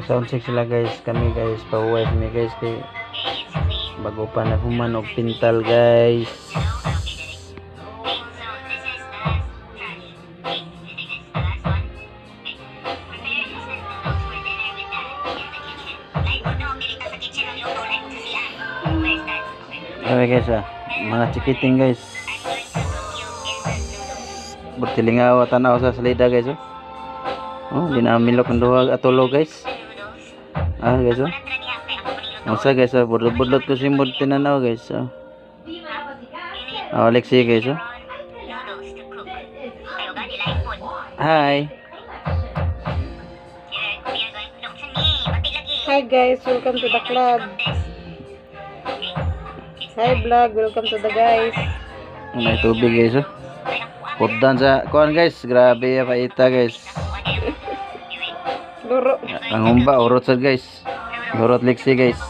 Sound check sila guys. Kami guys, pauwi kami guys kay bago pa naghuman og pintal guys. Okay guys mga chikiting guys. Bertilingaw tanaw sa salida guys oh. Di na milok ng duha atulog guys. Guys Masa guys budlot ko simod tinanaw guys Alexi guys Hi. Hi guys, welcome to the club. Hi vlog, welcome to the guys. May tubig guys Putdan sa kuan guys, grabe ya paita guys. Luro. Ang humba urot sad guys. Urot Lexi guys.